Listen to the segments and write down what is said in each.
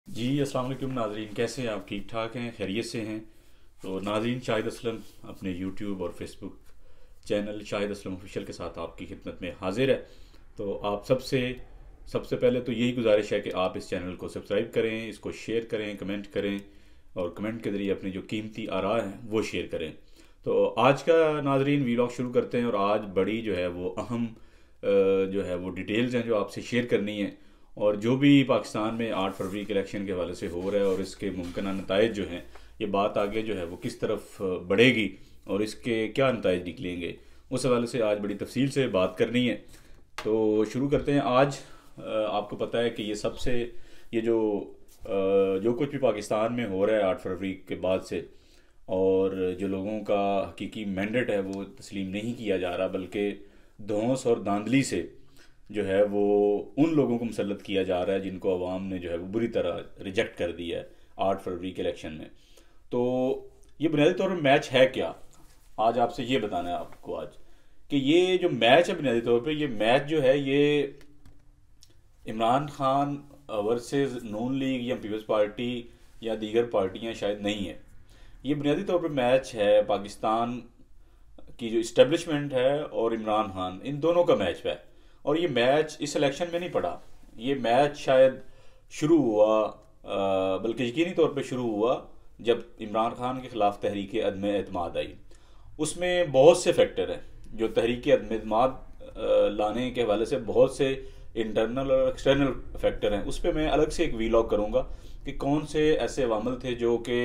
जी अस्सलाम वालेकुम नाजरीन, कैसे हैं आप? ठीक ठाक हैं, खैरियत से हैं? तो नाजरीन, शाहिद असलम अपने यूट्यूब और Facebook channel Shahid Aslam official के साथ आपकी खिदमत में हाजिर है। तो आप सबसे सबसे पहले तो यही गुजारिश है कि आप इस चैनल को सब्सक्राइब करें, इसको शेयर करें, कमेंट करें और कमेंट के ज़रिए अपनी जो कीमती आरा हैं वो शेयर करें। तो आज का नाजरीन वीलॉग शुरू करते हैं और आज बड़ी जो है वो अहम जो है वो डिटेल्स हैं जो आपसे शेयर करनी है। और जो भी पाकिस्तान में 8 फरवरी के इलेक्शन के हवाले से हो रहा है और इसके मुमकिन नतज जो हैं, ये बात आगे जो है वो किस तरफ बढ़ेगी और इसके क्या नतज निकलेंगे, उस हवाले से आज बड़ी तफसील से बात करनी है। तो शुरू करते हैं। आज आपको पता है कि ये जो कुछ भी पाकिस्तान में हो रहा है 8 फरवरी के बाद से, और जो लोगों का हकीकी मैंडेट है वो तस्लीम नहीं किया जा रहा, बल्कि धौंस और धांधली से जो है वो उन लोगों को मुसल्लत किया जा रहा है जिनको अवाम ने जो है वो बुरी तरह रिजेक्ट कर दिया है 8 फरवरी के इलेक्शन में। तो ये बुनियादी तौर पर मैच है क्या, आज आपसे ये बताना है आपको आज कि ये जो मैच है बुनियादी तौर पे, ये मैच जो है ये इमरान खान वर्सेस नून लीग या पीपल्स पार्टी या दीगर पार्टियां शायद नहीं है। ये बुनियादी तौर पर मैच है पाकिस्तान की जो इस्टेब्लिशमेंट है और इमरान खान, इन दोनों का मैच है। और ये मैच इस इलेक्शन में नहीं पड़ा, ये मैच शायद शुरू हुआ, बल्कि यकीनी तौर पे शुरू हुआ जब इमरान खान के ख़िलाफ़ तहरीक अदम एतमाद आई। उसमें बहुत से फैक्टर हैं जो तहरीक अदम एतमाद लाने के हवाले से, बहुत से इंटरनल और एक्सटर्नल फैक्टर हैं। उस पर मैं अलग से एक वीलॉग करूँगा कि कौन से ऐसे अवामल थे जो कि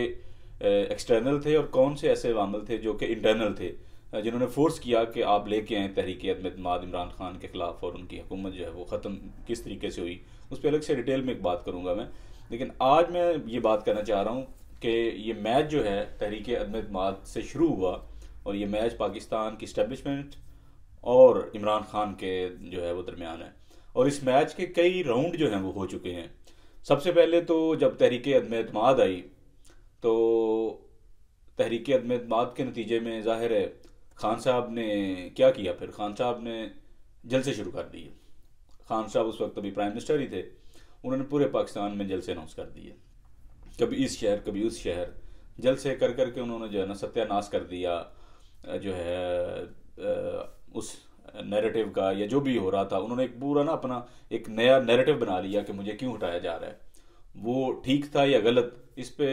एक्सटर्नल थे और कौन से ऐसे अवामल थे जो कि इंटरनल थे, जिन्होंने फोर्स किया कि आप लेके आए तहरीक अदम इमरान खान के ख़िलाफ़ और उनकी हुकूमत जो है वो ख़त्म किस तरीके से हुई। उस पर अलग से डिटेल में एक बात करूँगा मैं। लेकिन आज मैं ये बात करना चाह रहा हूँ कि ये मैच जो है तहरीक अदम से शुरू हुआ और ये मैच पाकिस्तान की इस्टेब्लिशमेंट और इमरान खान के जो है वो दरमियान है। और इस मैच के कई राउंड जो हैं वो हो चुके हैं। सबसे पहले तो जब तहरीक अदम आई तो तहरीक अदम के नतीजे में ज़ाहिर है खान साहब ने क्या किया, फिर खान साहब ने जलसे शुरू कर दिए। खान साहब उस वक्त अभी प्राइम मिनिस्टर ही थे, उन्होंने पूरे पाकिस्तान में जलसे अनाउंस कर दिए, कभी इस शहर कभी उस शहर, जलसे कर करके उन्होंने जो है ना सत्यानाश कर दिया जो है उस नैरेटिव का, या जो भी हो रहा था उन्होंने एक पूरा ना अपना एक नया नैरेटिव बना लिया कि मुझे क्यों हटाया जा रहा है। वो ठीक था या गलत, इस पे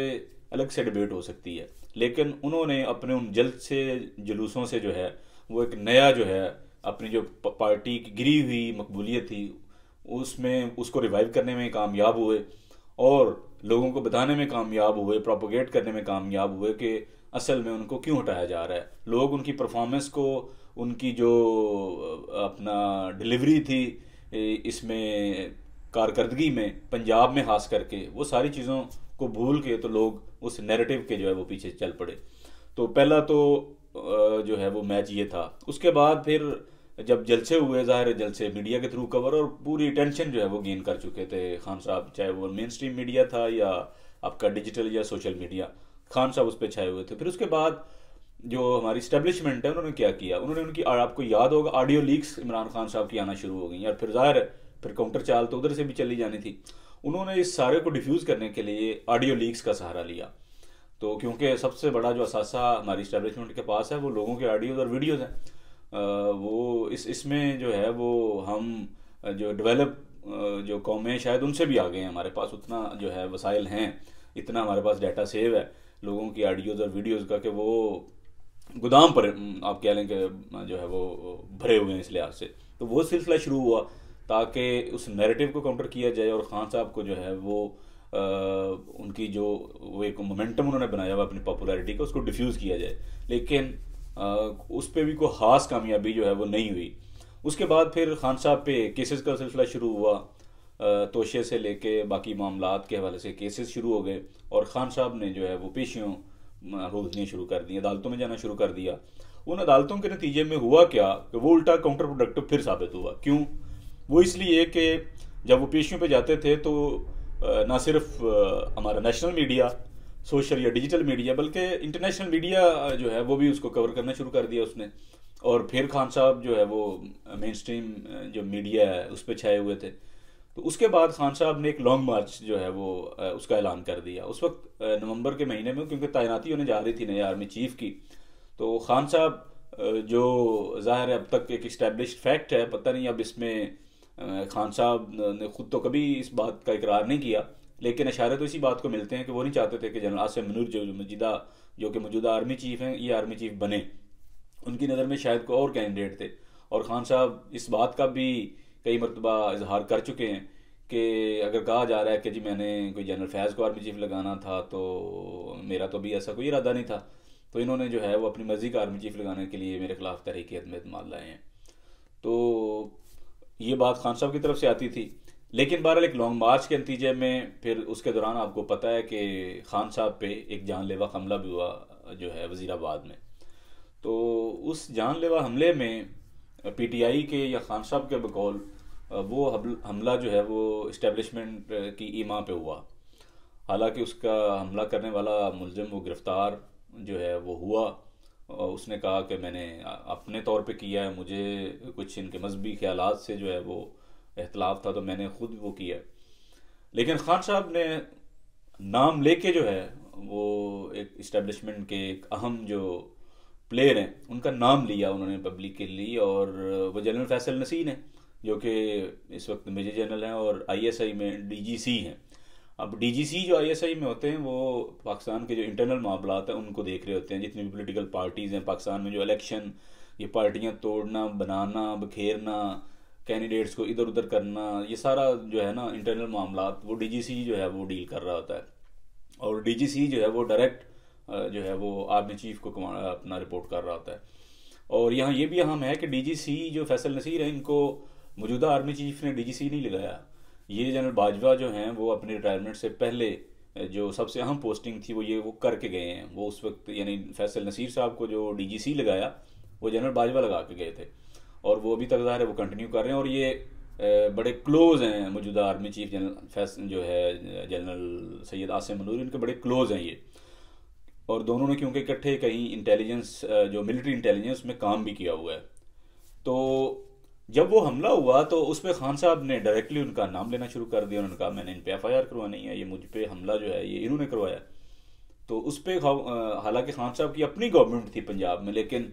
अलग से डिबेट हो सकती है, लेकिन उन्होंने अपने उन जल्द से जुलूसों से जो है वो एक नया जो है अपनी जो पार्टी की गिरी हुई मकबूलियत थी उसमें उसको रिवाइव करने में कामयाब हुए और लोगों को बताने में कामयाब हुए, प्रोपोगेट करने में कामयाब हुए कि असल में उनको क्यों हटाया जा रहा है। लोग उनकी परफॉर्मेंस को, उनकी जो अपना डिलीवरी थी इसमें कारकर्दगी में पंजाब में खास करके, वो सारी चीज़ों को भूल के तो लोग उस नैरेटिव के जो है वो पीछे चल पड़े। तो पहला तो जो है वो मैच ये था। उसके बाद फिर जब जलसे हुए, ज़ाहिर है जलसे मीडिया के थ्रू कवर और पूरी टेंशन जो है वो गेन कर चुके थे खान साहब, चाहे वो मेन स्ट्रीम मीडिया था या आपका डिजिटल या सोशल मीडिया, खान साहब उस पर छाए हुए थे। फिर उसके बाद जो हमारी स्टैब्लिशमेंट है उन्होंने क्या किया, उन्होंने उनकी, आपको याद होगा ऑडियो लीक्स इमरान खान साहब की आना शुरू हो गई, और फिर ज़ाहिर है फिर काउंटर चाल तो उधर से भी चली जानी थी। उन्होंने इस सारे को डिफ्यूज़ करने के लिए ऑडियो लीक्स का सहारा लिया। तो क्योंकि सबसे बड़ा जो असासा हमारी इस्टेब्लिशमेंट के पास है वो लोगों के ऑडियोज़ और वीडियोज़ हैं, वो इसमें जो है वो हम जो डेवलप जो कौमें शायद उनसे भी आगे हैं, हमारे पास उतना जो है वसाइल हैं, इतना हमारे पास डाटा सेव है लोगों की ऑडियोज़ और वीडियोज़ का कि वो गोदाम पर आप कह लें कि जो है वो भरे हुए हैं इस लिहाज से। तो वो सिलसिला शुरू हुआ ताकि उस नैरेटिव को काउंटर किया जाए और ख़ान साहब को जो है वो उनकी जो वो एक मोमेंटम उन्होंने बनाया हुआ अपनी पॉपुलैरिटी का, उसको डिफ्यूज़ किया जाए। लेकिन उस पर भी कोई ख़ास कामयाबी जो है वो नहीं हुई। उसके बाद फिर खान साहब पे केसेस का सिलसिला शुरू हुआ, तोशे से लेके बाकी मामलात के हवाले से केसेस शुरू हो गए और ख़ान साहब ने जो है वो पेशियों होनी शुरू कर दी, अदालतों में जाना शुरू कर दिया। उन अदालतों के नतीजे में हुआ क्या कि वो उल्टा काउंटर प्रोडक्टिव फिर साबित हुआ। क्यों? वो इसलिए कि जब वो पेशियों पे जाते थे तो ना सिर्फ हमारा नेशनल मीडिया, सोशल या डिजिटल मीडिया, बल्कि इंटरनेशनल मीडिया जो है वो भी उसको कवर करना शुरू कर दिया उसने। और फिर खान साहब जो है वो मेन स्ट्रीम जो मीडिया है उस पर छाए हुए थे। तो उसके बाद खान साहब ने एक लॉन्ग मार्च जो है वो उसका ऐलान कर दिया। उस वक्त नवंबर के महीने में, क्योंकि तैनाती होने जा रही थी नए आर्मी चीफ की, तो खान साहब जो ज़ाहिर है अब तक एक इस्टेब्लिश्ड फैक्ट है, पता नहीं अब इसमें खान साहब ने खुद तो कभी इस बात का इकरार नहीं किया, लेकिन इशारे तो इसी बात को मिलते हैं कि वो नहीं चाहते थे कि जनरल आसिम मुनीर जो कि मौजूदा आर्मी चीफ हैं, ये आर्मी चीफ बने। उनकी नज़र में शायद कोई और कैंडिडेट थे, और खान साहब इस बात का भी कई मरतबा इजहार कर चुके हैं कि अगर कहा जा रहा है कि जी मैंने कोई जनरल फैज़ को आर्मी चीफ लगाना था, तो मेरा तो भी ऐसा कोई इरादा नहीं था, तो इन्होंने जो है वो अपनी मर्जी का आर्मी चीफ लगाने के लिए मेरे खिलाफ तहरीक एतमाद लाए हैं। तो ये बात खान साहब की तरफ से आती थी। लेकिन बहरहाल एक लॉन्ग मार्च के नतीजे में फिर उसके दौरान आपको पता है कि खान साहब पे एक जानलेवा हमला भी हुआ जो है वज़ीराबाद में। तो उस जानलेवा हमले में पीटीआई के या खान साहब के बकौल वो हमला जो है वो इस्टेब्लिशमेंट की ईमा पे हुआ। हालांकि उसका हमला करने वाला मुलजिम वो गिरफ्तार जो है वो हुआ, और उसने कहा कि मैंने अपने तौर पे किया है, मुझे कुछ इनके मजहबी ख्यालात से जो है वो इख्तलाफ था, तो मैंने खुद वो किया। लेकिन खान साहब ने नाम लेके जो है वो एक इस्टेब्लिशमेंट के एक अहम जो प्लेयर हैं उनका नाम लिया उन्होंने पब्लिकली, और वो जनरल फैसल नसीन है जो कि इस वक्त मेजर जनरल हैं और आईएसआई में डीजीसी हैं। अब डीजीसी जो आईएसआई में होते हैं वो पाकिस्तान के जो इंटरनल मामलात हैं उनको देख रहे होते हैं। जितनी भी पॉलिटिकल पार्टीज़ हैं पाकिस्तान में, जो इलेक्शन, ये पार्टियां तोड़ना, बनाना, बखेरना, कैंडिडेट्स को इधर उधर करना, ये सारा जो है ना इंटरनल मामलात वो डीजीसी जो है वो डील कर रहा होता है। और डीजीसी जो है वो डायरेक्ट जो है वो आर्मी चीफ को अपना रिपोर्ट कर रहा होता है। और यहाँ ये भी अहम है कि डीजीसी जो फैसल नसीर है, इनको मौजूदा आर्मी चीफ ने डीजीसी नहीं लगाया। ये जनरल बाजवा जो हैं वो अपनी रिटायरमेंट से पहले जो सबसे अहम पोस्टिंग थी वो करके गए हैं। वो उस वक्त यानी फैसल नसीर साहब को जो डीजीसी लगाया वो जनरल बाजवा लगा के गए थे, और वो अभी तक ज़ाहिर है वो कंटिन्यू कर रहे हैं। और ये बड़े क्लोज हैं मौजूदा आर्मी चीफ जनरल जो है जनरल सैयद आसिम मुनीर, इनके बड़े क्लोज हैं ये। और दोनों ने क्योंकि इकट्ठे कहीं इंटेलिजेंस जो मिलिट्री इंटेलिजेंस में काम भी किया हुआ है, तो जब वो हमला हुआ तो उस पर खान साहब ने डायरेक्टली उनका नाम लेना शुरू कर दिया। उन्होंने कहा मैंने इन पे एफआईआर करवानी है, ये मुझ पे हमला जो है ये इन्होंने करवाया। तो उस पर हालांकि खान साहब की अपनी गवर्नमेंट थी पंजाब में, लेकिन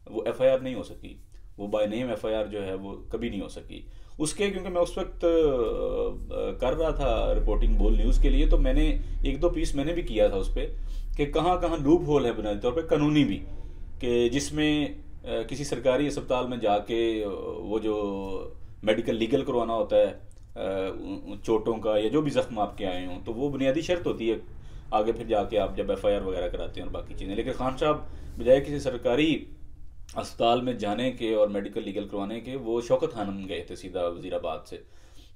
वो एफआईआर नहीं हो सकी, वो बाय नेम एफआईआर जो है वो कभी नहीं हो सकी उसके। क्योंकि मैं उस वक्त कर रहा था रिपोर्टिंग बोल न्यूज़ के लिए, तो मैंने एक दो पीस मैंने भी किया था उस पर कि कहाँ कहाँ लूप होल है बुनियादी तौर पर कानूनी भी, कि जिसमें किसी सरकारी अस्पताल में जाके वो जो मेडिकल लीगल करवाना होता है चोटों का या जो भी जख्म आपके आए हों, तो वो बुनियादी शर्त होती है आगे फिर जाके आप जब एफआईआर वगैरह कराते हैं और बाकी चीज़ें। लेकिन खान साहब बजाय किसी सरकारी अस्पताल में जाने के और मेडिकल लीगल करवाने के, वो शौकत खानम गए थे सीधा वज़ीराबाद से।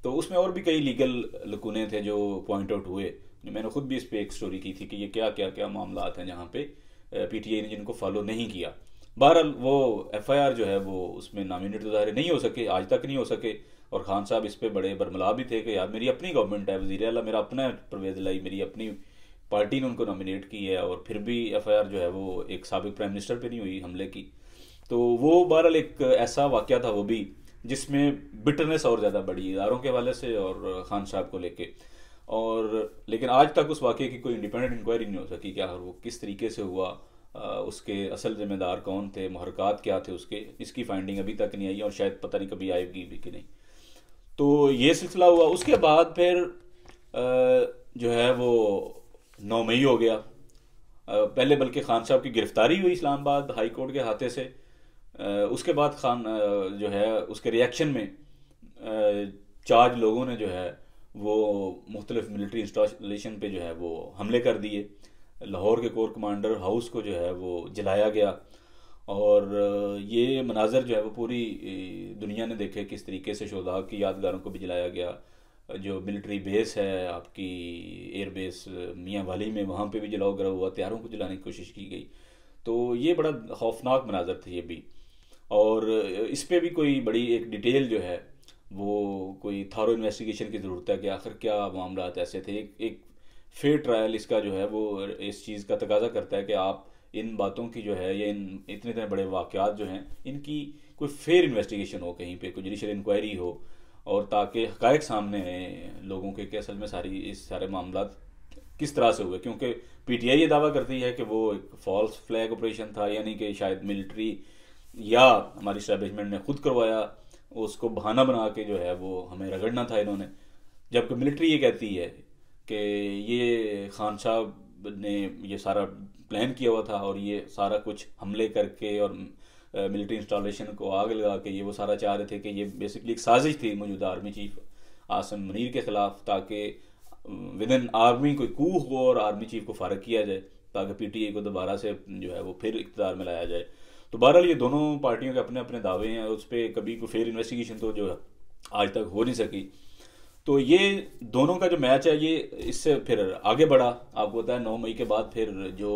तो उसमें और भी कई लीगल लकूने थे जो पॉइंट आउट हुए। मैंने खुद भी इस पर एक स्टोरी की थी कि ये क्या क्या क्या मामलात हैं जहाँ पे पीटीआई ने जिनको फॉलो नहीं किया। बहरहाल वो एफआईआर जो है वो उसमें नॉमिनेट तो ज़ाहिर नहीं हो सके, आज तक नहीं हो सके। और खान साहब इस पे बड़े बरमला भी थे कि यार मेरी अपनी गवर्नमेंट है, वज़ीर आला मेरा अपना है परवेज़ लाई, मेरी अपनी पार्टी ने उनको नॉमिनेट की है, और फिर भी एफआईआर जो है वो एक साबिक प्राइम मिनिस्टर पे नहीं हुई हमले की। तो वो बहरहाल एक ऐसा वाक़या था वो भी जिसमें बिटरनेस और ज़्यादा बढ़ी इदारों के हवाले से और ख़ान साहब को लेके। और लेकिन आज तक उस वाक़े की कोई इंडिपेंडेंट इंक्वायरी नहीं हो सकी कि आखिर वो किस तरीके से हुआ, उसके असल जिम्मेदार कौन थे, मुहरकात क्या थे उसके, इसकी फाइंडिंग अभी तक नहीं आई और शायद पता नहीं कभी आएगी भी कि नहीं। तो ये सिलसिला हुआ। उसके बाद फिर जो है वो 9 मई हो गया। पहले बल्कि खान साहब की गिरफ्तारी हुई इस्लामाबाद हाई कोर्ट के हाथे से। उसके बाद खान जो है उसके रिएक्शन में 4 लोगों ने जो है वो मुख्तलिफ मिलिट्री इंस्टॉलेशन पे जो है वो हमले कर दिए। लाहौर के कोर कमांडर हाउस को जो है वो जलाया गया, और ये मनाजर जो है वो पूरी दुनिया ने देखे किस तरीके से शोधा की यादगारों को भी जलाया गया। जो मिलिट्री बेस है आपकी एयर बेस मियाँ वाली में, वहाँ पे भी जलाओ गिरा हुआ, तैयारों को जलाने की कोशिश की गई। तो ये बड़ा खौफनाक मनाजर थे ये भी। और इस पर भी कोई बड़ी एक डिटेल जो है वो कोई थारो इन्वेस्टिगेशन की ज़रूरत है कि आखिर क्या मामला ऐसे थे। एक फेयर ट्रायल इसका जो है वो इस चीज़ का तकाजा करता है कि आप इन बातों की जो है या इन इतने बड़े वाक़यात जो हैं इनकी कोई फेयर इन्वेस्टिगेशन हो, कहीं पे कोई जुडिशल इंक्वायरी हो, और ताकि हकायक सामने आए लोगों के कि असल में इस सारे मामला किस तरह से हुए। क्योंकि पीटीआई ये दावा करती है कि वो एक फॉल्स फ्लैग ऑपरेशन था, यानी कि शायद मिलिट्री या हमारी इस्टेब्लिशमेंट ने खुद करवाया, उसको बहाना बना के जो है वो हमें रगड़ना था इन्होंने। जबकि मिलिट्री ये कहती है कि ये खान साहब ने ये सारा प्लान किया हुआ था और ये सारा कुछ हमले करके और मिलिट्री इंस्टॉलेशन को आग लगा के ये वो सारा चाह रहे थे कि ये बेसिकली एक साजिश थी मौजूदा आर्मी चीफ आसिम मुनीर के खिलाफ, ताकि विद इन आर्मी कोई कू हो और आर्मी चीफ को फारग किया जाए ताकि पीटीआई को दोबारा से जो है वो फिर इक़्तिदार में लाया जाए। तो बहरहाल ये दोनों पार्टियों के अपने अपने दावे हैं, उस पर कभी कोई फेयर इन्वेस्टिगेशन तो जो है आज तक हो नहीं सकी। तो ये दोनों का जो मैच है ये इससे फिर आगे बढ़ा। आपको पता है 9 मई के बाद फिर जो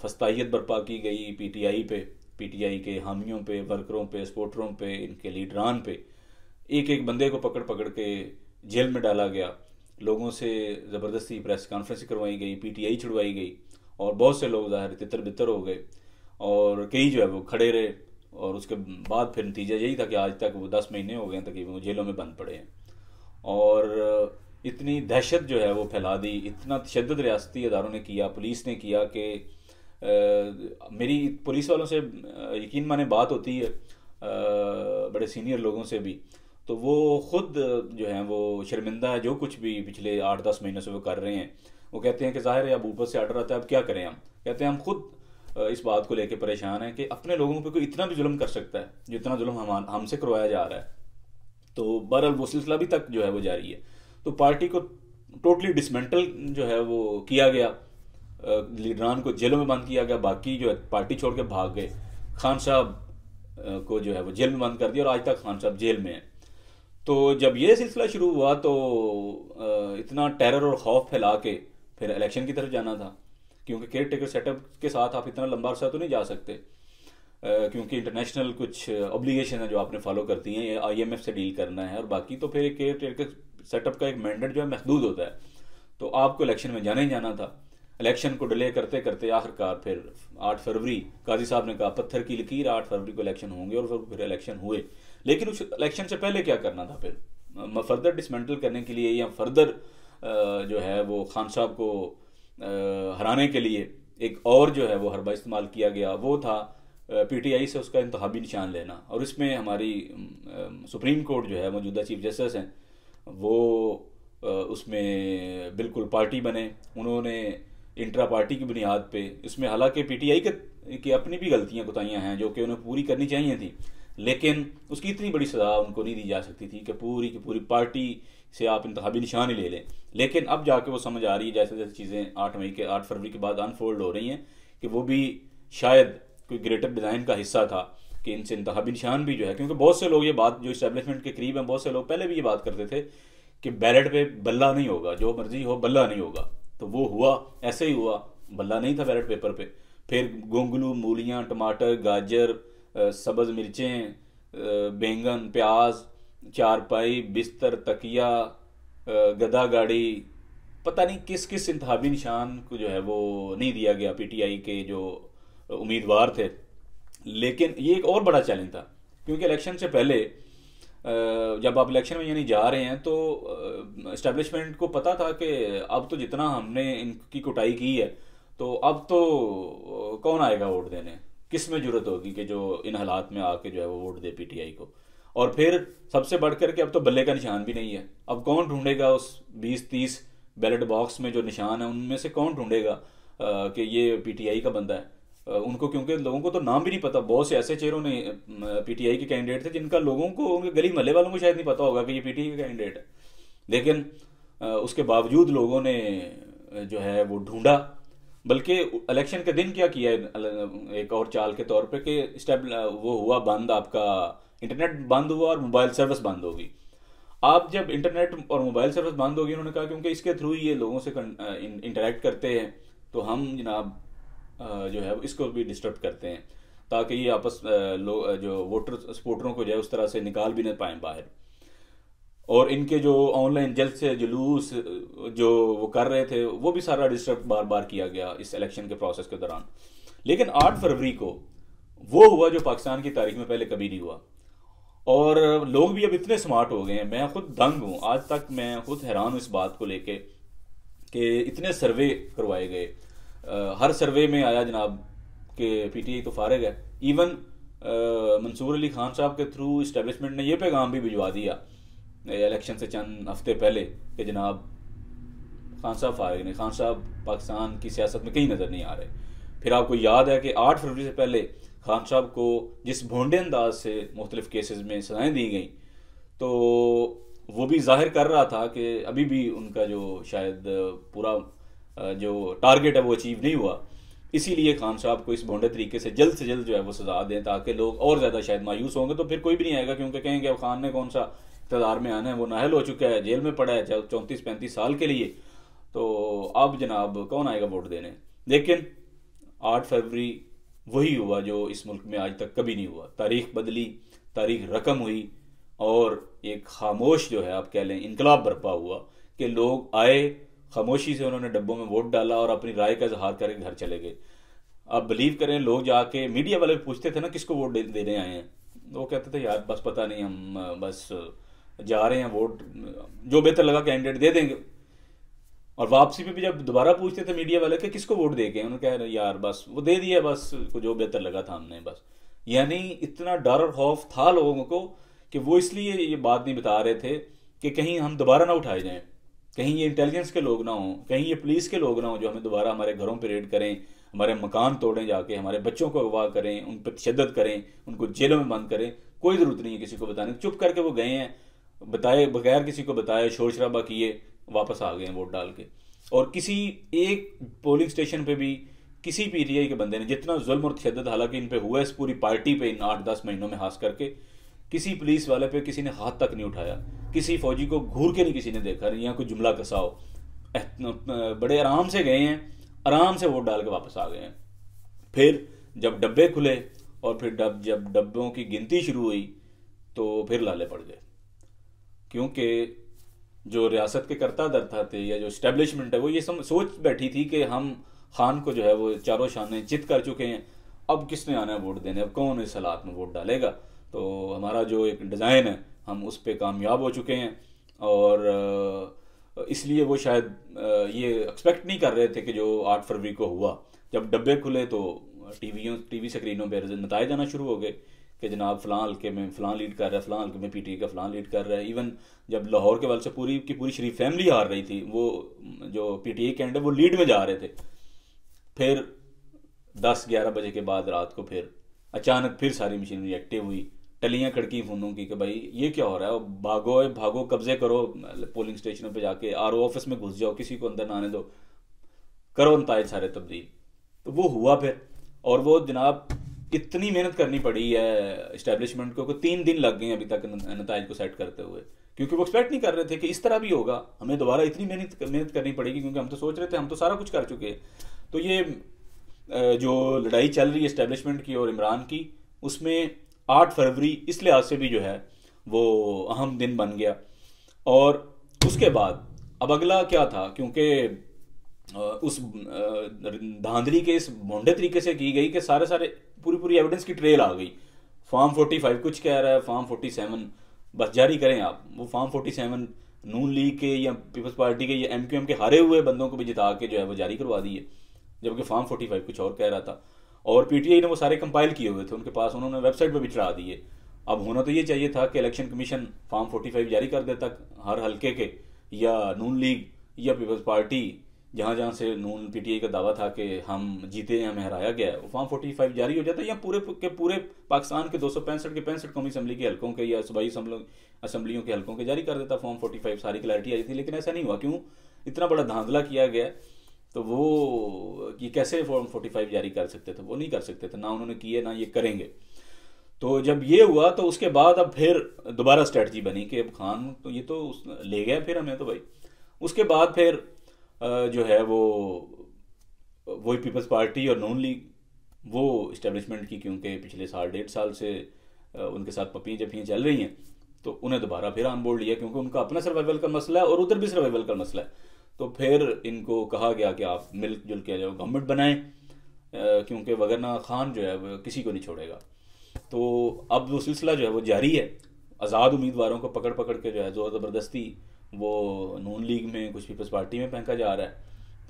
फस्तायत बर्पा की गई पीटीआई पे, पीटीआई के हामियों पे, वर्करों पे, सपोर्टरों पे, इनके लीडरान पे, एक एक बंदे को पकड़ पकड़ के जेल में डाला गया, लोगों से ज़बरदस्ती प्रेस कॉन्फ्रेंस करवाई गई, पीटीआई छुड़वाई गई और बहुत से लोग ज़ाहिर तितर बितर हो गए और कई जो है वो खड़े रहे। और उसके बाद फिर नतीजा यही था कि आज तक वो 10 महीने हो गए तकरीबन वो जेलों में बंद पड़े हैं। और इतनी दहशत जो है वो फैला दी, इतना तशद्दुद रियासती इदारों ने किया, पुलिस ने किया कि मेरी पुलिस वालों से यकीन माने बात होती है बड़े सीनियर लोगों से भी, तो वो खुद जो हैं वो शर्मिंदा है जो कुछ भी पिछले 8-10 महीनों से वो कर रहे हैं। वो कहते हैं कि ज़ाहिर है अब ऊपर से आर्डर आता है, अब क्या करें हम। कहते हैं हम खुद इस बात को लेकर परेशान हैं कि अपने लोगों पे कोई इतना भी जुल्म कर सकता है जितना जुल्म हमसे करवाया जा रहा है। तो बहरहाल वो सिलसिला भी तक जो है वो जारी है। तो पार्टी को टोटली डिसमेंटल जो है वो किया गया, लीडरान को जेलों में बंद किया गया, बाकी जो है पार्टी छोड़ के भाग गए। खान साहब को जो है वो जेल में बंद कर दिया और आज तक खान साहब जेल में हैं। तो जब ये सिलसिला शुरू हुआ तो इतना टेरर और खौफ फैला के फिर इलेक्शन की तरफ जाना था, क्योंकि केयर टेकर सेटअप के साथ आप इतना लंबा अरसा तो नहीं जा सकते, क्योंकि इंटरनेशनल कुछ ऑब्लिगेशन है जो आपने फॉलो करती हैं, आईएमएफ से डील करना है और बाकी तो फिर केयर टेकर सेटअप का एक मैंडेट जो है महदूद होता है। तो आपको इलेक्शन में जाना ही जाना था। इलेक्शन को डिले करते करते आखिरकार फिर 8 फरवरी काजी साहब ने कहा पत्थर की लकीर, 8 फरवरी को इलेक्शन होंगे और फिर इलेक्शन हुए। लेकिन उस इलेक्शन से पहले क्या करना था फिर फर्दर डिसमेंटल करने के लिए या फर्दर जो है वो खान साहब को हराने के लिए एक और जो है वो हरबा इस्तेमाल किया गया, वो था पीटीआई से उसका इंतखाबी निशान लेना। और इसमें हमारी सुप्रीम कोर्ट जो है मौजूदा चीफ जस्टिस हैं वो उसमें बिल्कुल पार्टी बने, उन्होंने इंट्रा पार्टी की बुनियाद पे इसमें, हालांकि पीटीआई की अपनी भी गलतियां कोताहियां हैं जो कि उन्हें पूरी करनी चाहिए थी, लेकिन उसकी इतनी बड़ी सजा उनको नहीं दी जा सकती थी कि पूरी की पूरी पार्टी से आप इंतखाबी निशान ही ले लें। लेकिन अब जाके वो समझ आ रही है जैसे जैसे चीज़ें 8 फरवरी के बाद अनफोल्ड हो रही हैं कि वो भी शायद कोई ग्रेटर डिज़ाइन का हिस्सा था कि इनसे इंतखाबी निशान भी जो है, क्योंकि बहुत से लोग ये बात जो इस्टेब्लिशमेंट के करीब हैं, बहुत से लोग पहले भी ये बात करते थे कि बैलेट पे बल्ला नहीं होगा, जो मर्जी हो बल्ला नहीं होगा। तो वो हुआ, ऐसे ही हुआ, बल्ला नहीं था बैलेट पेपर पे। फिर गोंगलू, मूलियाँ, टमाटर, गाजर, सब्ज़ मिर्चें, बैंगन, प्याज, चारपाई, बिस्तर, तकिया, गदा गाड़ी, पता नहीं किस किस इंतखाबी निशान को जो है वो नहीं दिया गया पीटीआई के जो उम्मीदवार थे। लेकिन ये एक और बड़ा चैलेंज था, क्योंकि इलेक्शन से पहले जब आप इलेक्शन में यानी जा रहे हैं तो इस्टेब्लिशमेंट को पता था कि अब तो जितना हमने इनकी कुटाई की है तो अब तो कौन आएगा वोट देने, किस में जरूरत होगी कि जो इन हालात में आके जो है वो वोट दे पीटीआई को। और फिर सबसे बढ़ करके अब तो बल्ले का निशान भी नहीं है। अब कौन ढूंढेगा उस 20-30 बैलेट बॉक्स में जो निशान है, उनमें से कौन ढूंढेगा कि ये पीटीआई का बंदा है उनको, क्योंकि लोगों को तो नाम भी नहीं पता। बहुत से ऐसे चेहरों ने पीटीआई के कैंडिडेट थे जिनका लोगों को, उनके गली महल्ले वालों को शायद नहीं पता होगा कि ये पीटीआई का कैंडिडेट है, लेकिन उसके बावजूद लोगों ने जो है वो ढूंढा। बल्कि इलेक्शन के दिन क्या किया एक और चाल के तौर पे कि वो हुआ बंद, आपका इंटरनेट बंद हुआ और मोबाइल सर्विस बंद होगी। आप जब इंटरनेट और मोबाइल सर्विस बंद होगी, उन्होंने कहा क्योंकि इसके थ्रू ही ये लोगों से इंटरेक्ट करते हैं तो हम जनाब जो है इसको भी डिस्टर्ब करते हैं ताकि ये आपस जो वोटर सपोर्टरों को जो है उस तरह से निकाल भी नहीं पाए बाहर। और इनके जो ऑनलाइन जल्द से जुलूस जो वो कर रहे थे वो भी सारा डिस्टर्ब बार बार किया गया इस इलेक्शन के प्रोसेस के दौरान। लेकिन 8 फरवरी को वो हुआ जो पाकिस्तान की तारीख में पहले कभी नहीं हुआ। और लोग भी अब इतने स्मार्ट हो गए हैं, मैं खुद दंग हूँ, आज तक मैं खुद हैरान हूँ इस बात को लेके कि इतने सर्वे करवाए गए। हर सर्वे में आया जनाब कि पीटीआई तो फारिग है। इवन मंसूर अली खान साहब के थ्रू इस्टेब्लिशमेंट ने यह पैगाम भी भिजवा दिया इलेक्शन से चंद हफ्ते पहले कि जनाब खान साहब फारिग नहीं, खान साहब पाकिस्तान की सियासत में कहीं नज़र नहीं आ रहे। फिर आपको याद है कि 8 फरवरी से पहले खान साहब को जिस भोंडे अंदाज से मुख्तलिफ केसेस में सजाएं दी गई, तो वो भी जाहिर कर रहा था कि अभी भी उनका जो शायद पूरा जो टारगेट है वो अचीव नहीं हुआ। इसीलिए खान साहब को इस भोंडे तरीके से जल्द जो है वो सजा दें, ताकि लोग और ज़्यादा शायद मायूस होंगे, तो फिर कोई भी नहीं आएगा, क्योंकि कहेंगे अब खान ने कौन सा इक़्तिदार में आना है, वो नाहल हो चुका है, जेल में पड़ा है 34-35 साल के लिए, तो अब जनाब कौन आएगा वोट देने। लेकिन 8 फरवरी वही हुआ जो इस मुल्क में आज तक कभी नहीं हुआ। तारीख बदली, तारीख रकम हुई, और एक खामोश जो है आप कह लें इनकलाब बर्पा हुआ कि लोग आए, खामोशी से उन्होंने डब्बों में वोट डाला और अपनी राय का इजहार करके घर चले गए। अब बिलीव करें, लोग जाके मीडिया वाले पूछते थे ना किसको वोट देने आए हैं, वो कहते थे यार बस पता नहीं, हम बस जा रहे हैं, वोट जो बेहतर लगा कैंडिडेट दे देंगे। और वापसी में भी जब दोबारा पूछते थे मीडिया वाले कि किसको वोट दे के, उन्होंने कहा यार बस वो दे दिया, बस जो बेहतर लगा था हमने बस। यानी इतना डर और खौफ था लोगों को कि वो इसलिए ये बात नहीं बता रहे थे कि कहीं हम दोबारा ना उठाए जाएं, कहीं ये इंटेलिजेंस के लोग ना हों, कहीं ये पुलिस के लोग ना हों जो हमें दोबारा हमारे घरों पर रेड करें, हमारे मकान तोड़ें, जाके हमारे बच्चों को अगवा करें, उन पर तशद्दुद करें, उनको जेलों में बंद करें। कोई ज़रूरत नहीं है किसी को बताने, चुप करके वो गए हैं, बताए बगैर किसी को बताए, शोर शराबा किए, वापस आ गए हैं वोट डाल के। और किसी एक पोलिंग स्टेशन पे भी किसी पीटीआई के बंदे ने जितना जुल्म और तशद्दुद हालांकि इन पे हुआ इस पूरी पार्टी पे इन 8-10 महीनों में, खास करके किसी पुलिस वाले पे किसी ने हाथ तक नहीं उठाया, किसी फौजी को घूर के नहीं किसी ने देखा, या कोई जुमला कसा हो। बड़े आराम से गए हैं, आराम से वोट डाल के वापस आ गए हैं। फिर जब डब्बे खुले और फिर जब डब्बों की गिनती शुरू हुई तो फिर लाले पड़ गए, क्योंकि जो रियासत के करता धरता थे या जो इस्टेब्लिशमेंट है वो ये सोच बैठी थी कि हम खान को जो है वो चारों शाने चित कर चुके हैं, अब किसने आना है वोट देने, अब कौन इस हालात में वोट डालेगा, तो हमारा जो एक डिज़ाइन है हम उस पर कामयाब हो चुके हैं। और इसलिए वो शायद ये एक्सपेक्ट नहीं कर रहे थे कि जो 8 फरवरी को हुआ, जब डब्बे खुले तो टीवी स्क्रीनों पर नताए जाना शुरू हो गए कि जनाब फ़लाँ हल्के में फ़लाँ लीड कर रहा है, फ़लाँ हल्के में पीटीआई का फ़लाँ लीड कर रहा है। इवन जब लाहौर के वाल से पूरी की पूरी शरीफ फैमिली हार रही थी, वो जो पीटीआई कैंडिडेट वो लीड में जा रहे थे। फिर 10-11 बजे के बाद रात को फिर अचानक फिर सारी मशीनरी एक्टिव हुई, टलियाँ खड़की फ़ोनों की कि भाई ये क्या हो रहा है, भागो भागो, कब्जे करो पोलिंग स्टेशनों पर जाके, आरओ ऑफिस में घुस जाओ, किसी को अंदर ना आने दो, करो नताइज सारे तब्दील। तो वो हुआ फिर, और वो जनाब इतनी मेहनत करनी पड़ी है इस्टेब्लिशमेंट को, 3 दिन लग गए अभी तक नताइज को सेट करते हुए, क्योंकि वो एक्सपेक्ट नहीं कर रहे थे कि इस तरह भी होगा, हमें दोबारा इतनी मेहनत करनी पड़ेगी, क्योंकि हम तो सोच रहे थे हम तो सारा कुछ कर चुके हैं। तो ये जो लड़ाई चल रही है इस्टेब्लिशमेंट की और इमरान की, उसमें 8 फरवरी इस लिहाज से भी जो है वो अहम दिन बन गया। और उसके बाद अब अगला क्या था, क्योंकि उस धांधली के इस भोंडे तरीके से की गई कि सारे पूरी एविडेंस की ट्रेल आ गई। फॉर्म 45 कुछ कह रहा है, फॉर्म 47 बस जारी करें आप, वो फॉर्म 47 नून लीग के या पीपल्स पार्टी के या एमक्यूएम के हारे हुए बंदों को भी जिता के जो है वो जारी करवा दिए, जबकि फॉर्म 45 कुछ और कह रहा था। और पीटीआई ने वो सारे कंपाइल किए हुए थे उनके पास, उन्होंने वेबसाइट पर भी चढ़ा दिए। अब होना तो ये चाहिए था कि इलेक्शन कमीशन फॉर्म 45 जारी कर देता हर हल्के के, या नून लीग या पीपल्स पार्टी जहाँ से नून पीटीआई का दावा था कि हम जीते हैं, हमें हराया गया है, वो फॉर्म 45 जारी हो जाता है, या पूरे के पूरे पाकिस्तान के 265 के 65 कौमी असम्बली के हल्कों के या सूबाई असम्बलियों के हल्कों के जारी कर देता फॉर्म 45, सारी क्लैरिटी आई थी। लेकिन ऐसा नहीं हुआ, क्यों? इतना बड़ा धांधला किया गया, तो वो ये कैसे फॉर्म 45 जारी कर सकते थे? वो नहीं कर सकते थे, ना उन्होंने किए ना ये करेंगे। तो जब ये हुआ तो उसके बाद अब फिर दोबारा स्ट्रेटजी बनी कि अब खान तो ये तो ले गया फिर हमें, तो भाई उसके बाद फिर जो है वो वही पीपल्स पार्टी और नून लीग वो इस्टेब्लिशमेंट की, क्योंकि पिछले 1.5 साल से उनके साथ पपियाँ जपियाँ चल रही हैं, तो उन्हें दोबारा फिर ऑन बोर्ड लिया, क्योंकि उनका अपना सर्वाइवल का मसला है और उधर भी सर्वाइवल का मसला है। तो फिर इनको कहा गया कि आप मिलजुल के जो गवर्नमेंट बनाएं, क्योंकि वगरना खान जो है वो किसी को नहीं छोड़ेगा। तो अब वो सिलसिला जो है वो जारी है। आज़ाद उम्मीदवारों को पकड़ पकड़ के जो है ज़ोर ज़बरदस्ती वो नून लीग में, कुछ पीपल्स पार्टी में फेंका जा रहा है,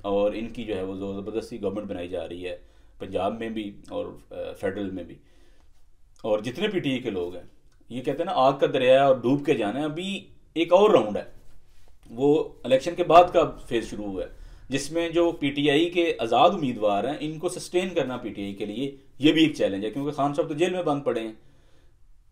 और इनकी जो है वो ज़ोर ज़बरदस्ती गवर्नमेंट बनाई जा रही है, पंजाब में भी और फेडरल में भी। और जितने पीटीआई के लोग हैं, ये कहते हैं ना आग का दरिया और डूब के जाना है, अभी एक और राउंड है, वो इलेक्शन के बाद का फेज शुरू हुआ है, जिसमें जो पीटीआई के आज़ाद उम्मीदवार हैं इनको सस्टेन करना पीटीआई के लिए ये भी एक चैलेंज है, क्योंकि खान साहब तो जेल में बंद पड़े हैं।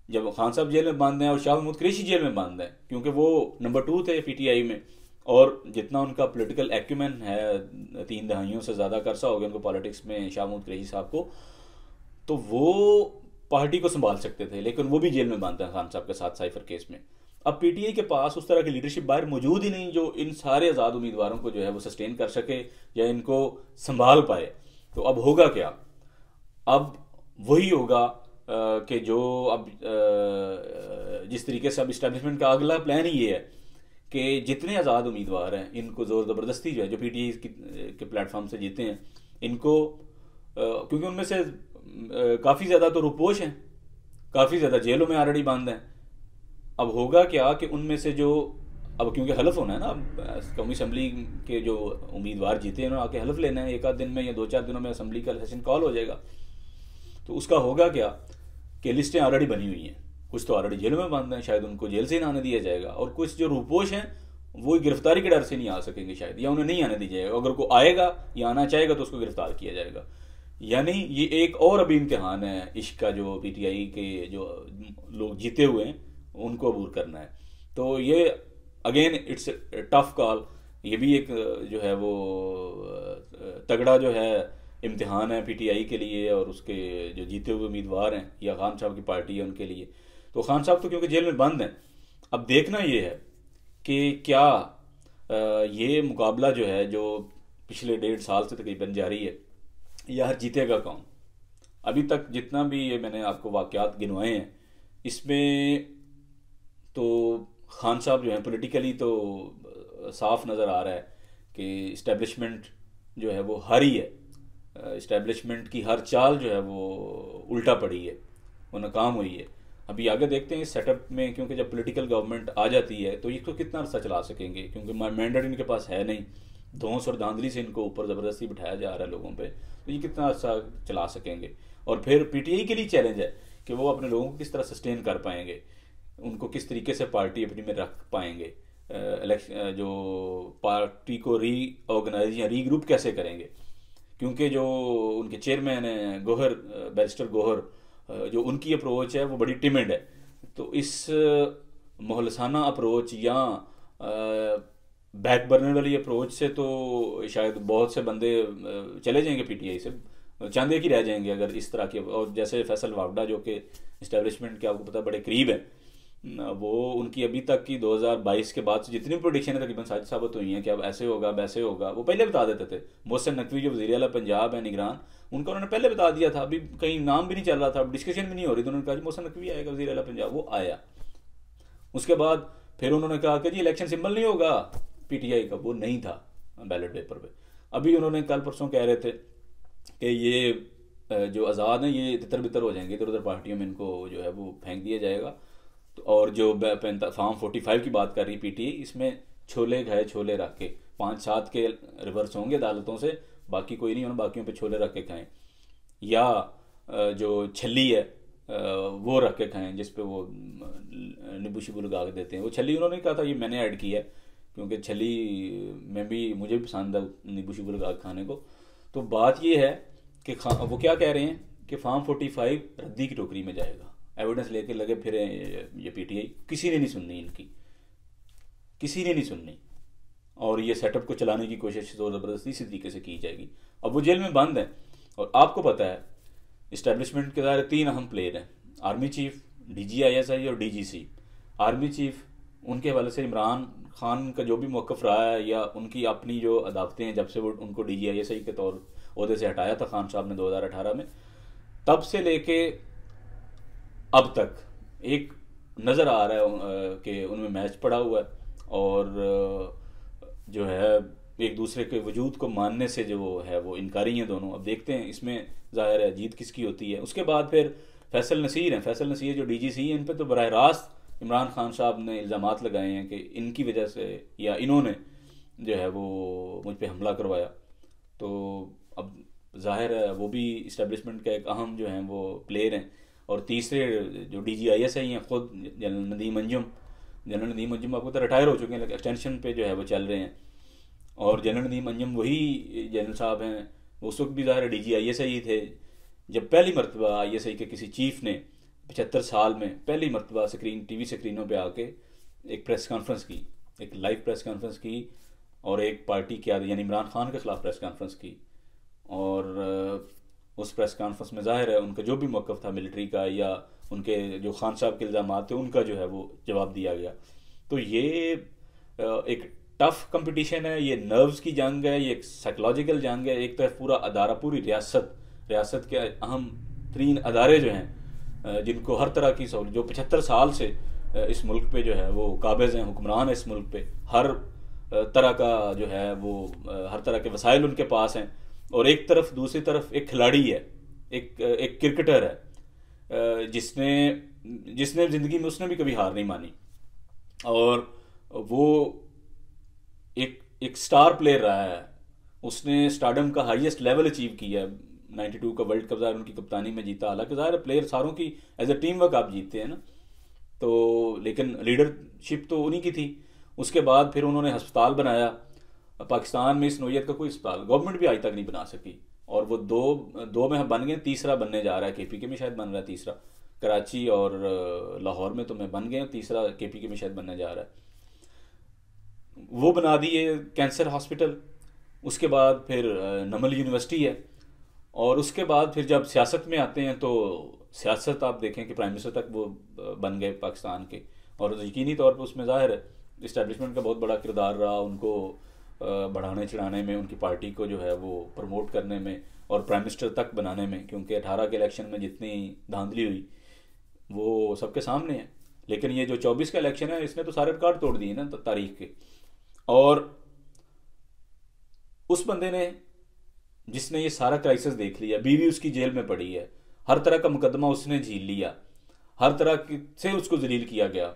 जब खान साहब जेल में बंद हैं और शाह महमूद कुरैशी जेल में बंद हैं, क्योंकि वो नंबर 2 थे पीटीआई में, और जितना उनका पॉलिटिकल एक्यूमेंट है, 3 दहाइयों से ज़्यादा का अरसा हो गया उनको पॉलिटिक्स में, शाह महमूद कुरैशी साहब को, तो वो पार्टी को संभाल सकते थे, लेकिन वो भी जेल में बंद हैं खान साहब के साथ साइफर केस में। अब पीटीआई के पास उस तरह की लीडरशिप बाहर मौजूद ही नहीं जो इन सारे आज़ाद उम्मीदवारों को जो है वो सस्टेन कर सके या इनको संभाल पाए। तो अब होगा क्या? अब वही होगा कि जो अब जिस तरीके से अब इस्टेब्लिशमेंट का अगला प्लान ही ये है कि जितने आज़ाद उम्मीदवार हैं इनको ज़ोर ज़बरदस्ती जो है, जो पीटीआई के प्लेटफॉर्म से जीते हैं, इनको क्योंकि उनमें से काफ़ी ज़्यादा तो रुपोश हैं, काफ़ी ज़्यादा जेलों में ऑलरेडी बंद हैं। अब होगा क्या कि उनमें से जो, अब क्योंकि हलफ होना है ना, अब कौमी असम्बली के जो उम्मीदवार जीते हैं उन्होंने आके हलफ लेना है, एक आध दिन में या 2-4 दिनों में असम्बली का सेशन कॉल हो जाएगा। तो उसका होगा क्या कि लिस्टें ऑलरेडी बनी हुई हैं, कुछ तो ऑलरेडी जेलों में बंद हैं, शायद उनको जेल से ही ना आने दिया जाएगा, और कुछ जो रुपोश हैं वो गिरफ्तारी के डर से नहीं आ सकेंगे शायद, या उन्हें नहीं आने दिया जाएगा, अगर कोई आएगा या आना चाहेगा तो उसको गिरफ्तार किया जाएगा। यानी ये एक और अभी इम्तिहान है इश्क का, जो पीटीआई के जो लोग जीते हुए हैं उनको अबूर करना है। तो ये अगेन इट्स टफ कॉल, ये भी एक जो है वो तगड़ा जो है इम्तिहान है पीटीआई के लिए और उसके जो जीते हुए उम्मीदवार हैं या खान साहब की पार्टी है उनके लिए। तो खान साहब तो क्योंकि जेल में बंद हैं, अब देखना ये है कि क्या ये मुकाबला जो है जो पिछले 1.5 साल से तकरीबन जारी है, यह जीतेगा कौन। अभी तक जितना भी ये मैंने आपको वाक़यात गिनवाए हैं, इसमें तो खान साहब जो हैं पॉलिटिकली तो साफ नज़र आ रहा है कि इस्टेब्लिशमेंट जो है वो हारी है, इस्टेब्लिशमेंट की हर चाल जो है वो उल्टा पड़ी है, वो नाकाम हुई है। अभी आगे देखते हैं इस सेटअप में, क्योंकि जब पॉलिटिकल गवर्नमेंट आ जाती है तो इसको कितना अर्सा चला सकेंगे, क्योंकि मैंडेट इनके पास है नहीं, धौंस और धांधली से इनको ऊपर ज़बरदस्ती बिठाया जा रहा है लोगों पे, तो ये कितना अर्सा चला सकेंगे। और फिर पीटीआई के लिए चैलेंज है कि वो अपने लोगों को किस तरह सस्टेन कर पाएंगे, उनको किस तरीके से पार्टी अपनी में रख पाएंगे, जो पार्टी को रीऑर्गेनाइज या रीग्रुप कैसे करेंगे, क्योंकि जो उनके चेयरमैन हैं गोहर, बैरिस्टर गोहर, जो उनकी अप्रोच है वो बड़ी टिमिड है। तो इस मोहलसाना अप्रोच या बैक बर्नर वाली अप्रोच से तो शायद बहुत से बंदे चले जाएंगे पीटीआई से, चंद एक ही रह जाएंगे अगर इस तरह की। और जैसे फैसल वावडा जो कि इस्टेब्लिशमेंट के आपको पता बड़े करीब है, वो उनकी अभी तक की 2022 के बाद से जितनी प्रोडिक्शन है तकरीबन सच साबित हुई हैं कि अब ऐसे होगा वैसे होगा, वो पहले बता देते थे। मोहसिन नकवी जो वज़ीर आला पंजाब है निगरान, उनका उन्होंने पहले बता दिया था, अभी कहीं नाम भी नहीं चल रहा था, डिस्कशन भी नहीं हो रही, तो उन्होंने कहा जी मोहसिन नकवी आएगा वज़ीर आला पंजाब, वो आया। उसके बाद फिर उन्होंने कहा कि जी इलेक्शन सिंबल नहीं होगा पीटीआई का, वो नहीं था बैलेट पेपर पे। अभी उन्होंने कल परसों कह रहे थे कि ये जो आज़ाद हैं ये तितर बितर हो जाएंगे, इधर उधर पार्टियों में इनको जो है वो फेंक दिया जाएगा। और जो फॉर्म 45 की बात कर रही पीटीआई, इसमें छोले खाए छोले रख के 5-7 के रिवर्स होंगे अदालतों से, बाकी कोई नहीं, उन्होंने बाकियों पे छोले रख के खाएं, या जो छली है वो रख के खाएं जिस पे वो नींबू शिबू लगा के देते हैं। वो छली उन्होंने कहा था ये मैंने ऐड की है, क्योंकि छली में भी मुझे भी पसंद है नींबू शिबू लगा के खाने को। तो बात ये है कि वो क्या कह रहे हैं कि फॉर्म 45 रद्दी की टोकरी में जाएगा, एविडेंस लेके लगे फिरे ये पीटीआई, किसी ने नहीं सुननी इनकी, किसी ने नहीं सुननी, और ये सेटअप को चलाने की कोशिश जोर ज़बरदस्ती इसी तरीके से की जाएगी। अब वो जेल में बंद है, और आपको पता है इस्टेब्लिशमेंट के दायरे 3 अहम प्लेयर हैं, आर्मी चीफ, DGISI और DGC। आर्मी चीफ उनके हवाले से इमरान खान का जो भी मौक़िफ़ रहा है या उनकी अपनी जो अदावतें हैं, जब से वो उनको DGISI के तौर ओहदे से हटाया था खान साहब ने 2018 में, तब से लेके अब तक एक नज़र आ रहा है कि उनमें मैच पड़ा हुआ है, और जो है एक दूसरे के वजूद को मानने से जो है वो इनकारी हैं दोनों। अब देखते हैं इसमें ज़ाहिर है जीत किसकी होती है। उसके बाद फिर फैसल नसीर हैं, फैसल नसीर जो DGC हैं, इन पर तो बराह रास्त इमरान खान साहब ने इल्ज़ामात लगाए हैं कि इनकी वजह से या इन्होंने जो है वो मुझ पे हमला करवाया। तो अब जाहिर है वो भी इस्टेब्लिशमेंट का एक अहम जो हैं वो प्लेयर हैं। और तीसरे जो DGISI हैं ख़ुद जनरल नदीम अंजुम आपको तो रिटायर हो चुके हैं, लेकिन एक्सटेंशन पे जो है वो चल रहे हैं। और जनरल नदीम अंजुम वही जनरल साहब हैं, वो उस वक्त भी ज़ाहिर DGISI ही थे जब पहली मरतबा ISI के किसी चीफ ने 75 साल में पहली मरतबा TV स्क्रीनों पे आके एक प्रेस कॉन्फ्रेंस की, एक लाइव प्रेस कॉन्फ्रेंस की और एक पार्टी की यानी इमरान खान के ख़िलाफ़ प्रेस कॉन्फ्रेंस की। और उस प्रेस कॉन्फ्रेंस में ज़ाहिर है उनका जो भी मौक़िफ़ था मिलिट्री का या उनके जो खान साहब के इल्ज़ाम थे उनका जो है वो जवाब दिया गया। तो ये एक टफ कंपटीशन है, ये नर्व्स की जंग है, ये एक साइकोलॉजिकल जंग है। एक तरफ पूरा अदारा, पूरी रियासत के अहम तरीन अदारे जो हैं जिनको हर तरह की सहूलत, जो 75 साल से इस मुल्क पे जो है वो काबिज़ हैं, हुक्मरान है इस मुल्क पे, हर तरह का जो है वो हर तरह के वसाइल उनके पास हैं। और एक तरफ दूसरी तरफ एक खिलाड़ी है, एक क्रिकेटर है जिसने ज़िंदगी में उसने भी कभी हार नहीं मानी और वो एक स्टार प्लेयर रहा है। उसने स्टारडम का हाईएस्ट लेवल अचीव किया है। 92 का वर्ल्ड कप ज़ाहिर उनकी कप्तानी में जीता। हालांकि ज़ाहिर प्लेयर सारों की एज ए टीम वर्क आप जीतते हैं ना, तो लेकिन लीडरशिप तो उन्हीं की थी। उसके बाद फिर उन्होंने अस्पताल बनाया। पाकिस्तान में इस नौयत का कोई अस्पताल गवर्नमेंट भी आज तक नहीं बना सकी और वो दो में बन गए, तीसरा बनने जा रहा है। KPK में शायद बन रहा है तीसरा, कराची और लाहौर में तो मैं बन गए, तीसरा KPK में शायद बनने जा रहा है। वो बना दिए कैंसर हॉस्पिटल। उसके बाद फिर नमल यूनिवर्सिटी है और उसके बाद फिर जब सियासत में आते हैं तो सियासत आप देखें कि प्राइम मिनिस्टर तक वो बन गए पाकिस्तान के। और यकीनी तौर पर उसमें ज़ाहिर है इस्टेब्लिशमेंट का बहुत बड़ा किरदार रहा, उनको बढ़ाने चढ़ाने में, उनकी पार्टी को जो है वो प्रमोट करने में और प्राइम मिनिस्टर तक बनाने में। क्योंकि 18 के इलेक्शन में जितनी धांधली हुई वो सबके सामने है। लेकिन ये जो 24 का इलेक्शन है इसने तो सारे रिकॉर्ड तोड़ दिए ना तारीख के। और उस बंदे ने जिसने ये सारा क्राइसिस देख लिया, बीवी उसकी जेल में पड़ी है, हर तरह का मुकदमा उसने झील लिया, हर तरह से उसको जलील किया गया,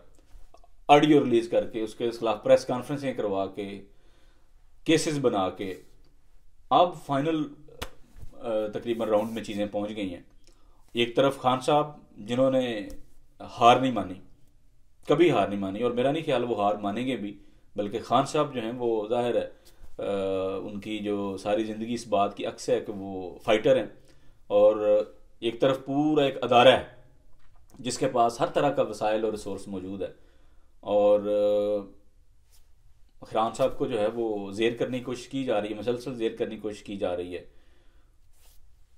ऑडियो रिलीज करके उसके खिलाफ प्रेस कॉन्फ्रेंसें करवा के केसेस बना के अब फाइनल तकरीबन राउंड में चीज़ें पहुंच गई हैं। एक तरफ खान साहब जिन्होंने हार नहीं मानी, कभी हार नहीं मानी, और मेरा नहीं ख्याल वो हार मानेंगे भी, बल्कि खान साहब जो हैं वो ज़ाहिर है उनकी जो सारी ज़िंदगी इस बात की अक्स है कि वो फाइटर हैं। और एक तरफ पूरा एक अदारा है जिसके पास हर तरह का वसाइल और रिसोर्स मौजूद है और खान साहब को जो है वो जेर करने की कोशिश की जा रही है, मुसलसल जेर करने की कोशिश की जा रही है।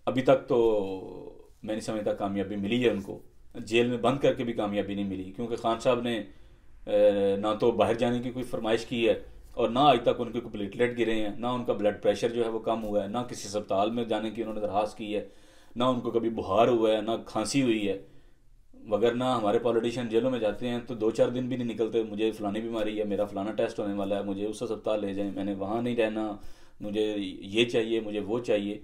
अभी तक तो मैं नहीं समझता कामयाबी मिली है उनको, जेल में बंद करके भी कामयाबी नहीं मिली। क्योंकि खान साहब ने ना तो बाहर जाने की कोई फरमाइश की है और ना आज तक उनके कोई प्लेटलेट गिरे हैं, ना उनका ब्लड प्रेशर जो है वो कम हुआ है, ना किसी अस्पताल में जाने की उन्होंने दरख्वास्त की है, ना उनको कभी बुखार हुआ है, ना खांसी हुई है। वगरना हमारे पॉलिटिशियन जेलों में जाते हैं तो 2-4 दिन भी नहीं निकलते, मुझे फलानी बीमारी है, मेरा फलाना टेस्ट होने वाला है, मुझे उस अस्पताल ले जाएं, मैंने वहाँ नहीं रहना, मुझे ये चाहिए, मुझे वो चाहिए।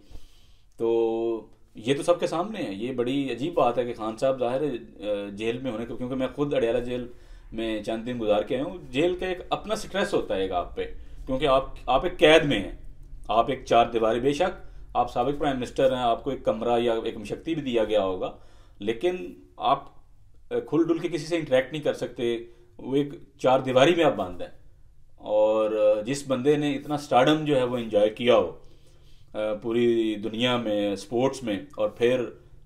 तो ये तो सबके सामने है। ये बड़ी अजीब बात है कि खान साहब ज़ाहिर है जेल में होने को, क्योंकि मैं खुद अडयाला जेल में चंद दिन गुजार के आया हूँ। जेल का एक अपना स्ट्रेस होता है एक आप पे, क्योंकि आप एक कैद में हैं, आप एक चार दीवारी, बेशक आप साबिक प्राइम मिनिस्टर हैं, आपको एक कमरा या एक शक्ति भी दिया गया होगा, लेकिन आप खुल डुल के किसी से इंटरेक्ट नहीं कर सकते, वो एक चार दीवारी में आप बंद हैं। और जिस बंदे ने इतना स्टारडम जो है वो एंजॉय किया हो पूरी दुनिया में स्पोर्ट्स में, और फिर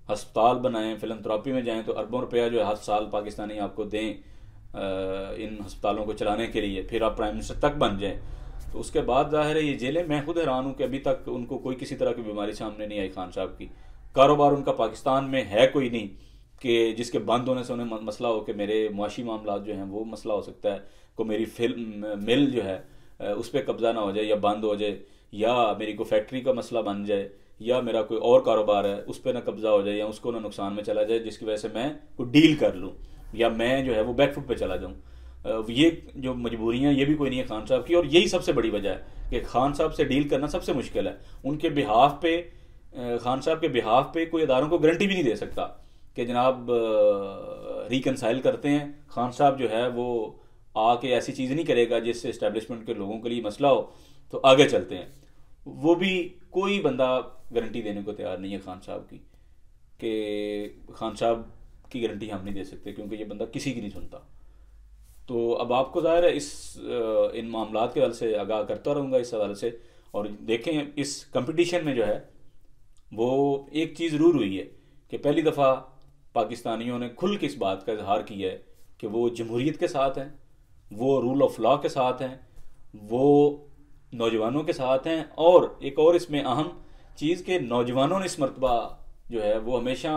अस्पताल बनाएं, फिलंथ्रॉपी में जाएं तो अरबों रुपया जो है हर साल पाकिस्तानी आपको दें इन अस्पतालों को चलाने के लिए, फिर आप प्राइम मिनिस्टर तक बन जाएं, तो उसके बाद जाहिर है ये जेलें, मैं खुद हैरान हूँ कि अभी तक उनको कोई किसी तरह की बीमारी सामने नहीं आई खान साहब की। कारोबार उनका पाकिस्तान में है कोई नहीं कि जिसके बंद होने से उन्हें मसला हो कि मेरे मुआशी मामला जो हैं वो मसला हो सकता है, को मेरी फिल्म मिल जो है उस पर कब्जा ना हो जाए या बंद हो जाए, या मेरी को फैक्ट्री का मसला बन जाए, या मेरा कोई और कारोबार है उस पर ना कब्जा हो जाए या उसको ना नुकसान में चला जाए जिसकी वजह से मैं कोई डील कर लूँ या मैं जो है वो बैकफुट पे चला जाऊँ। ये जो मजबूरियाँ ये भी कोई नहीं है खान साहब की, और यही सबसे बड़ी वजह है कि खान साहब से डील करना सबसे मुश्किल है। उनके बिहाफ पे खान साहब के बिहाफ पे कोई अदारों को गारंटी भी नहीं दे सकता कि जनाब रिकनसाइल करते हैं, खान साहब जो है वो आके ऐसी चीज़ नहीं करेगा जिससे इस्टेब्लिशमेंट के लोगों के लिए मसला हो, तो आगे चलते हैं। वो भी कोई बंदा गारंटी देने को तैयार नहीं है खान साहब की, कि खान साहब की गारंटी हम नहीं दे सकते, क्योंकि ये बंदा किसी की नहीं सुनता। तो अब आपको ज़ाहिर है इन मामलात के हवाले से आगाह करता रहूँगा इस हवाले से। और देखें इस कंपटीशन में जो है वो एक चीज़ ज़रूर हुई है कि पहली दफ़ा पाकिस्तानियों ने खुल के इस बात का इजहार किया है कि वो जमहूरियत के साथ हैं, वो रूल ऑफ लॉ के साथ हैं, वो नौजवानों के साथ हैं। और एक और इसमें अहम चीज़ के नौजवानों ने इस मरतबा जो है वो हमेशा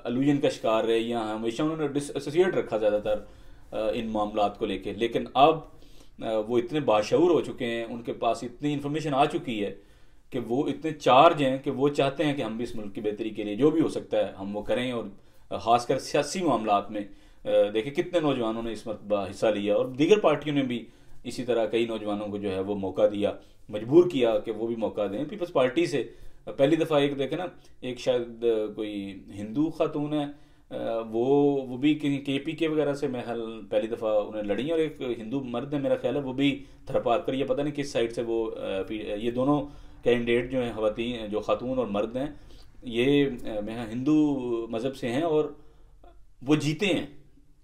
अलूजन का शिकार रहे, या हमेशा उन्होंने डिसएसोसिएट रखा ज़्यादातर इन मामलात को लेके। लेकिन अब वो इतने बाशऊर हो चुके हैं, उनके पास इतनी इन्फॉर्मेशन आ चुकी है कि वो इतने चार्ज हैं कि वो चाहते हैं कि हम भी इस मुल्क की बेहतरी के लिए जो भी हो सकता है हम वो करें। और ख़ासकर सियासी मामलात में देखिए कितने नौजवानों ने इस मरतबा हिस्सा लिया, और दीगर पार्टियों ने भी इसी तरह कई नौजवानों को जो है वो मौका दिया, मजबूर किया कि वो भी मौका दें। पीपल्स पार्टी से पहली दफ़ा एक देखे ना, एक शायद कोई हिंदू खातून है, वो भी KPK वगैरह से मैं ख्याल पहली दफ़ा उन्हें लड़ी, और एक हिंदू मर्द है मेरा ख्याल है वो भी थरपार कर, ये पता नहीं किस साइड से वो ये दोनों कैंडिडेट जो हैं खवातीन जो खातून और मर्द हैं, ये मैं हिंदू मज़हब से हैं और वो जीते हैं।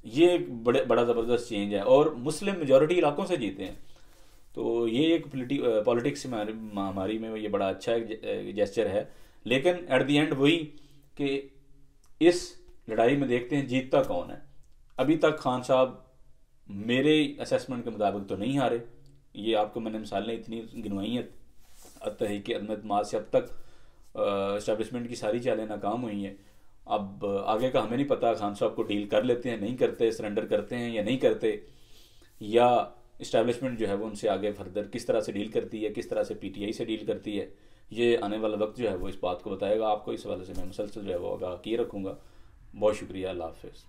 ये एक बड़ा ज़बरदस्त चेंज है, और मुस्लिम मेजॉरिटी इलाकों से जीते हैं। तो ये एक पॉलिटिक्स में हमारी में ये बड़ा अच्छा एक जेस्चर है। लेकिन एट द एंड वही कि इस लड़ाई में देखते हैं जीतता कौन है। अभी तक खान साहब मेरे असेसमेंट के मुताबिक तो नहीं हारे। ये आपको मैंने मिसालें इतनी गिनवाई हैं तहरीक अदमत माज से अब तक इस्टेब्लिशमेंट की सारी चालें नाकाम हुई हैं। अब आगे का हमें नहीं पता, खान साहब को डील कर लेते हैं, नहीं करते, सरेंडर करते हैं या नहीं करते, या इस्टेब्लिशमेंट जो है वो उनसे आगे फर्दर किस तरह से डील करती है, किस तरह से PTI से डील करती है। ये आने वाला वक्त जो है वो इस बात को बताएगा। आपको इस हवाले से मैं मुसलसल जो है वो आगाह किए रखूँगा। बहुत शुक्रिया, अल्लाह हाफ़िज़।